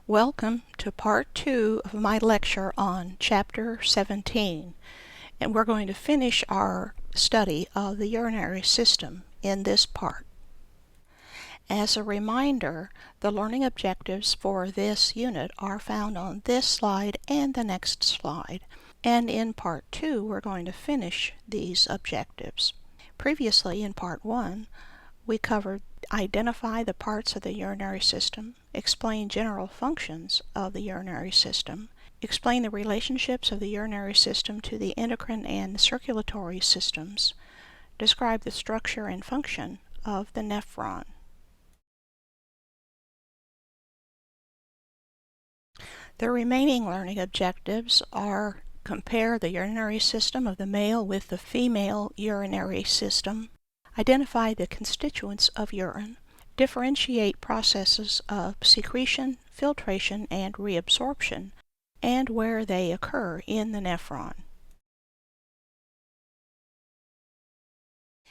Welcome to part 2 of my lecture on Chapter 17, and we're going to finish our study of the urinary system in this part. As a reminder, the learning objectives for this unit are found on this slide and the next slide, and in part 2 we're going to finish these objectives. Previously in part 1, we covered identify the parts of the urinary system, explain general functions of the urinary system, explain the relationships of the urinary system to the endocrine and circulatory systems, describe the structure and function of the nephron. The remaining learning objectives are compare the urinary system of the male with the female urinary system, identify the constituents of urine, differentiate processes of secretion, filtration, and reabsorption, and where they occur in the nephron.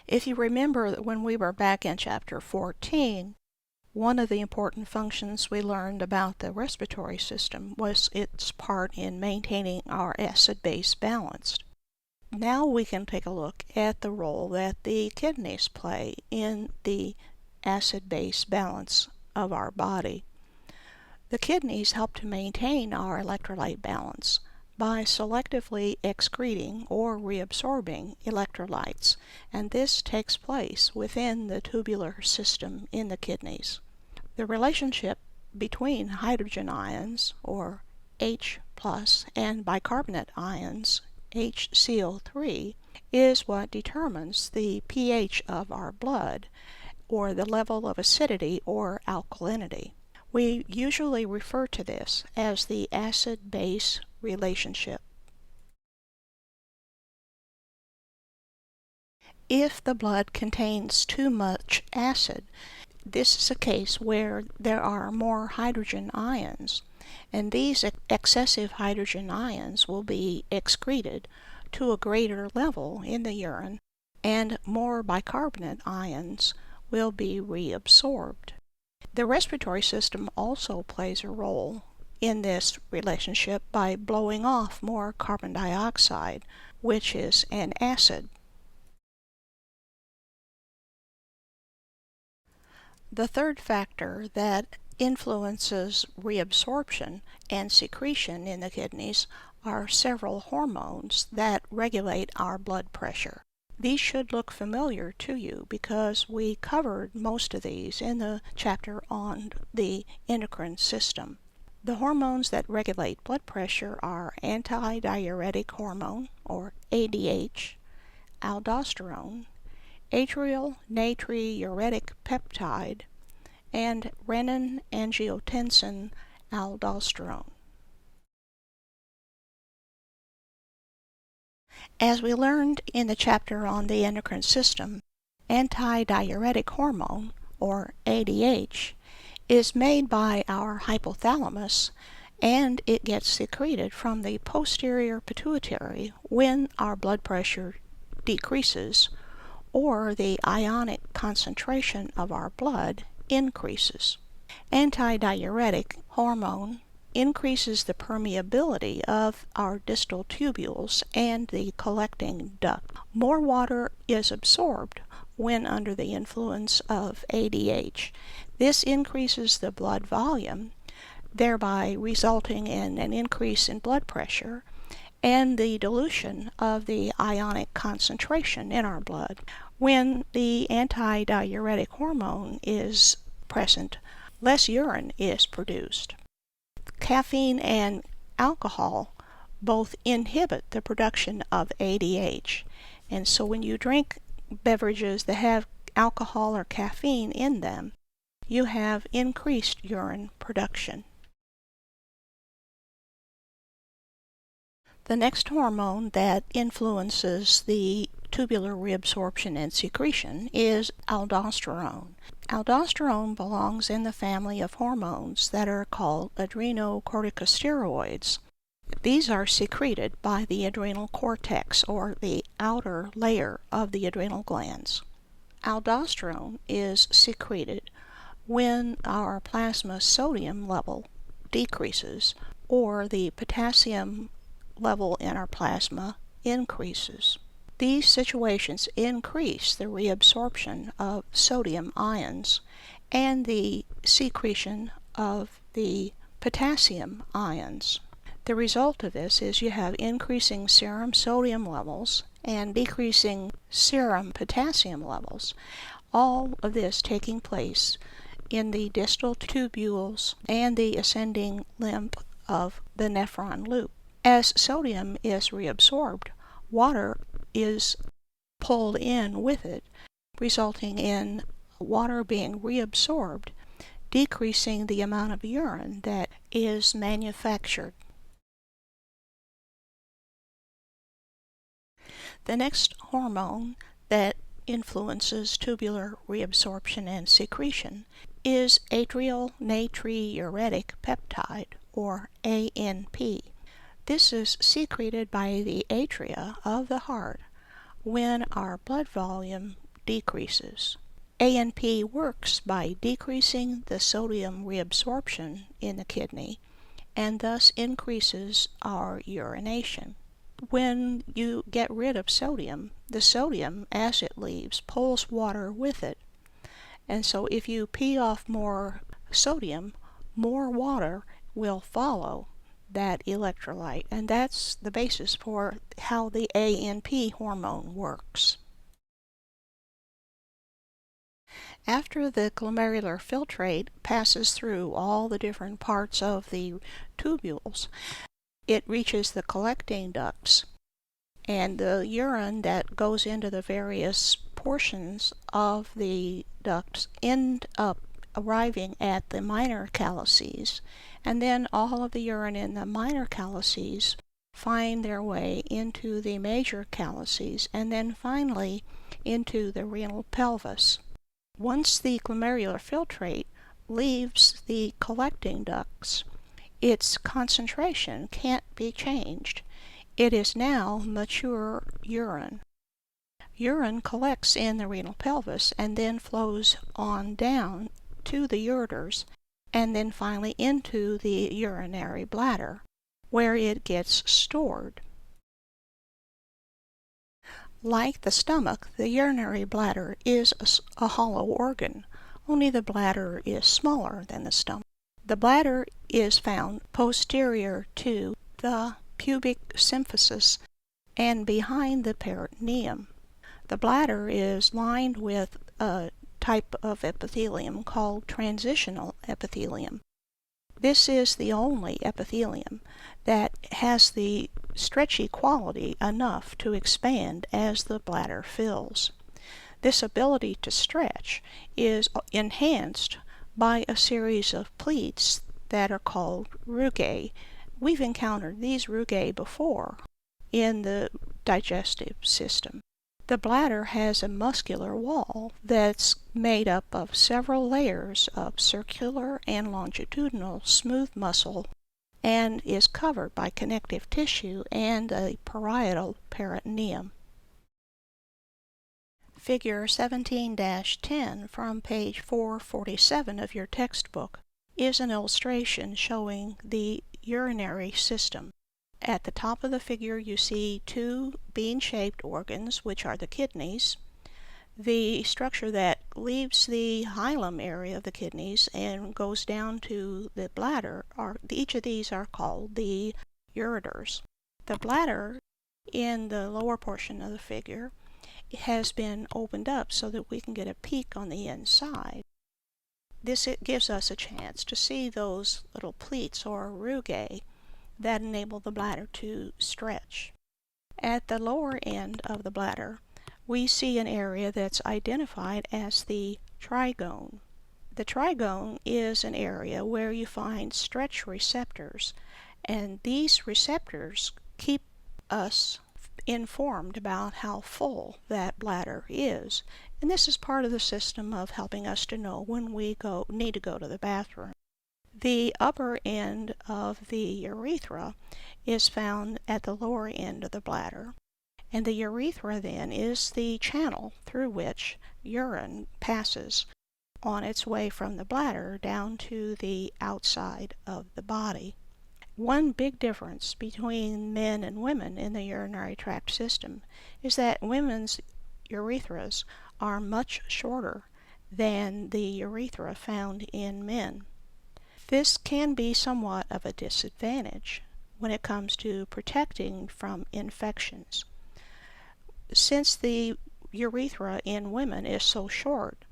If you remember that when we were back in Chapter 14, one of the important functions we learned about the respiratory system was its part in maintaining our acid-base balance. Now we can take a look at the role that the kidneys play in the acid-base balance of our body. The kidneys help to maintain our electrolyte balance by selectively excreting or reabsorbing electrolytes, and this takes place within the tubular system in the kidneys. The relationship between hydrogen ions, or H+, and bicarbonate ions, HCl3, is what determines the pH of our blood, or the level of acidity or alkalinity. We usually refer to this as the acid-base relationship. If the blood contains too much acid, this is a case where there are more hydrogen ions, and these excessive hydrogen ions will be excreted to a greater level in the urine, and more bicarbonate ions will be reabsorbed. The respiratory system also plays a role in this relationship by blowing off more carbon dioxide, which is an acid. The third factor that influences reabsorption and secretion in the kidneys are several hormones that regulate our blood pressure. These should look familiar to you because we covered most of these in the chapter on the endocrine system. The hormones that regulate blood pressure are antidiuretic hormone, or ADH, aldosterone, atrial natriuretic peptide, and renin-angiotensin aldosterone. As we learned in the chapter on the endocrine system, antidiuretic hormone, or ADH, is made by our hypothalamus, and it gets secreted from the posterior pituitary when our blood pressure decreases or the ionic concentration of our blood increases. Antidiuretic hormone increases the permeability of our distal tubules and the collecting duct. More water is absorbed when under the influence of ADH. This increases the blood volume, thereby resulting in an increase in blood pressure and the dilution of the ionic concentration in our blood. When the antidiuretic hormone is present, less urine is produced. Caffeine and alcohol both inhibit the production of ADH, and so when you drink beverages that have alcohol or caffeine in them, you have increased urine production. The next hormone that influences the tubular reabsorption and secretion is aldosterone. Aldosterone belongs in the family of hormones that are called adrenocorticosteroids. These are secreted by the adrenal cortex, or the outer layer of the adrenal glands. Aldosterone is secreted when our plasma sodium level decreases or the potassium level in our plasma increases. These situations increase the reabsorption of sodium ions and the secretion of the potassium ions. The result of this is you have increasing serum sodium levels and decreasing serum potassium levels. All of this taking place in the distal tubules and the ascending limb of the nephron loop. As sodium is reabsorbed, water is pulled in with it, resulting in water being reabsorbed, decreasing the amount of urine that is manufactured. The next hormone that influences tubular reabsorption and secretion is atrial natriuretic peptide, or ANP. This is secreted by the atria of the heart when our blood volume decreases. ANP works by decreasing the sodium reabsorption in the kidney and thus increases our urination. When you get rid of sodium, the sodium, as it leaves, pulls water with it. And so if you pee off more sodium, more water will follow that electrolyte, and that's the basis for how the ANP hormone works. After the glomerular filtrate passes through all the different parts of the tubules, it reaches the collecting ducts, and the urine that goes into the various portions of the ducts end up arriving at the minor calyces, and then all of the urine in the minor calyces find their way into the major calyces, and then finally into the renal pelvis. Once the glomerular filtrate leaves the collecting ducts, its concentration can't be changed. It is now mature urine. Urine collects in the renal pelvis and then flows on down to the ureters and then finally into the urinary bladder, where it gets stored. Like the stomach, the urinary bladder is a hollow organ, only the bladder is smaller than the stomach. The bladder is found posterior to the pubic symphysis and behind the peritoneum. The bladder is lined with a type of epithelium called transitional epithelium. This is the only epithelium that has the stretchy quality enough to expand as the bladder fills. This ability to stretch is enhanced by a series of pleats that are called rugae. We've encountered these rugae before in the digestive system. The bladder has a muscular wall that's made up of several layers of circular and longitudinal smooth muscle and is covered by connective tissue and a parietal peritoneum. Figure 17-10 from page 447 of your textbook is an illustration showing the urinary system. At the top of the figure you see two bean-shaped organs, which are the kidneys. The structure that leaves the hilum area of the kidneys and goes down to the bladder, each of these are called the ureters. The bladder in the lower portion of the figure has been opened up so that we can get a peek on the inside. This gives us a chance to see those little pleats or rugae that enable the bladder to stretch. At the lower end of the bladder, we see an area that's identified as the trigone. The trigone is an area where you find stretch receptors, and these receptors keep us informed about how full that bladder is. And this is part of the system of helping us to know when we need to go to the bathroom. The upper end of the urethra is found at the lower end of the bladder, and the urethra then is the channel through which urine passes. on its way from the bladder down to the outside of the body. One big difference between men and women in the urinary tract system is that women's urethras are much shorter than the urethra found in men. This can be somewhat of a disadvantage when it comes to protecting from infections. Since the urethra in women is so short,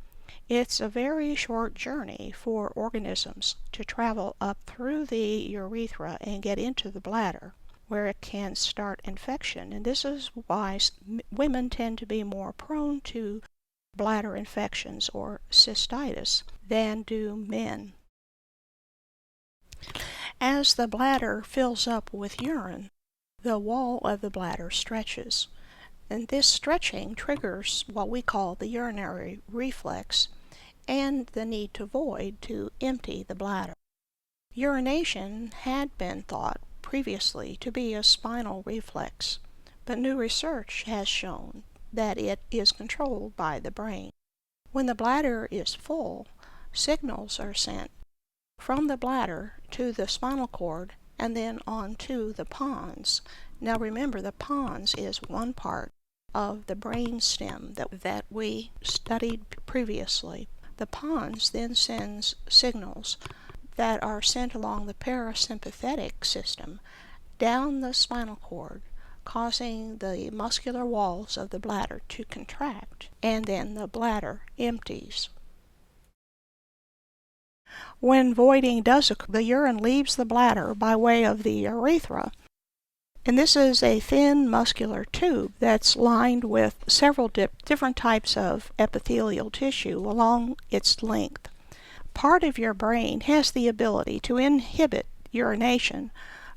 it's a very short journey for organisms to travel up through the urethra and get into the bladder, where it can start infection. And this is why women tend to be more prone to bladder infections or cystitis than do men. As the bladder fills up with urine, the wall of the bladder stretches. And this stretching triggers what we call the urinary reflex and the need to void to empty the bladder. Urination had been thought previously to be a spinal reflex, but new research has shown that it is controlled by the brain. When the bladder is full, signals are sent from the bladder to the spinal cord and then on to the pons. Now remember, the pons is one part of the brain stem that we studied previously. The pons then sends signals that are sent along the parasympathetic system down the spinal cord, causing the muscular walls of the bladder to contract, and then the bladder empties. When voiding does occur, the urine leaves the bladder by way of the urethra, and this is a thin muscular tube that's lined with several different types of epithelial tissue along its length. Part of your brain has the ability to inhibit urination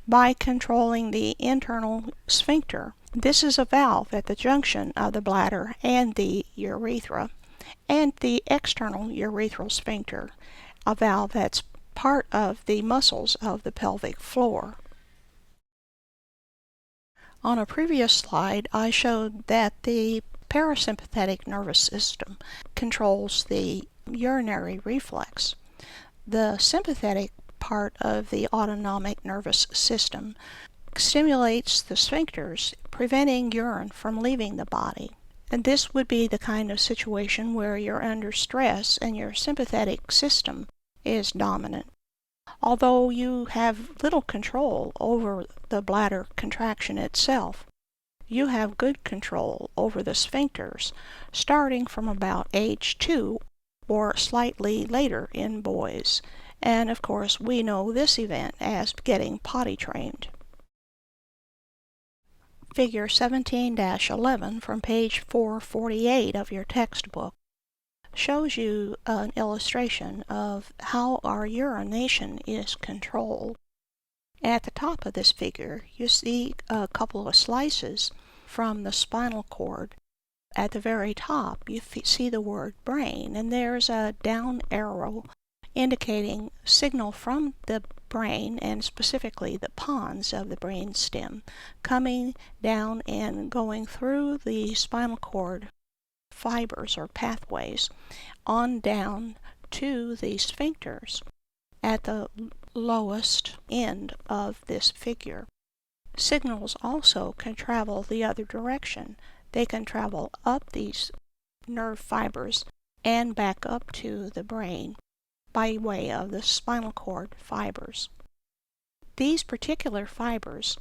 by controlling the internal sphincter. This is a valve at the junction of the bladder and the urethra, and the external urethral sphincter, a valve that's part of the muscles of the pelvic floor. On a previous slide, I showed that the parasympathetic nervous system controls the urinary reflex. The sympathetic part of the autonomic nervous system stimulates the sphincters, preventing urine from leaving the body. And this would be the kind of situation where you're under stress and your sympathetic system is dominant. Although you have little control over the bladder contraction itself, you have good control over the sphincters, starting from about age 2 or slightly later in boys. And of course, we know this event as getting potty trained. Figure 17-11 from page 448 of your textbook shows you an illustration of how our urination is controlled. At the top of this figure, you see a couple of slices from the spinal cord. At the very top, you see the word brain, and there's a down arrow indicating signal from the brain, and specifically the pons of the brain stem, coming down and going through the spinal cord fibers or pathways on down to the sphincters at the lowest end of this figure. Signals also can travel the other direction. They can travel up these nerve fibers and back up to the brain by way of the spinal cord fibers. These particular fibers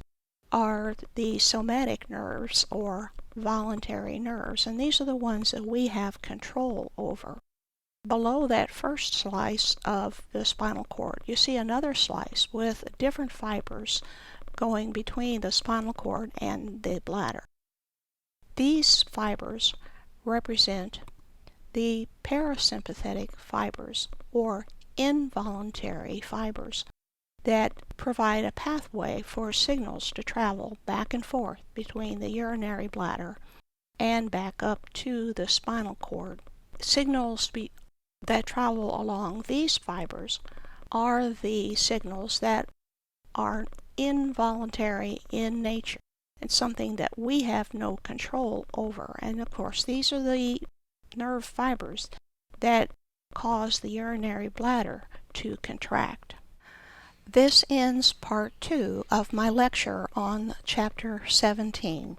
are the somatic nerves or voluntary nerves, and these are the ones that we have control over. Below that first slice of the spinal cord, you see another slice with different fibers going between the spinal cord and the bladder. These fibers represent the parasympathetic fibers or involuntary fibers that provide a pathway for signals to travel back and forth between the urinary bladder and back up to the spinal cord. Signals that travel along these fibers are the signals that are involuntary in nature. It's something that we have no control over. And of course, these are the nerve fibers that cause the urinary bladder to contract. This ends part 2 of my lecture on Chapter 17.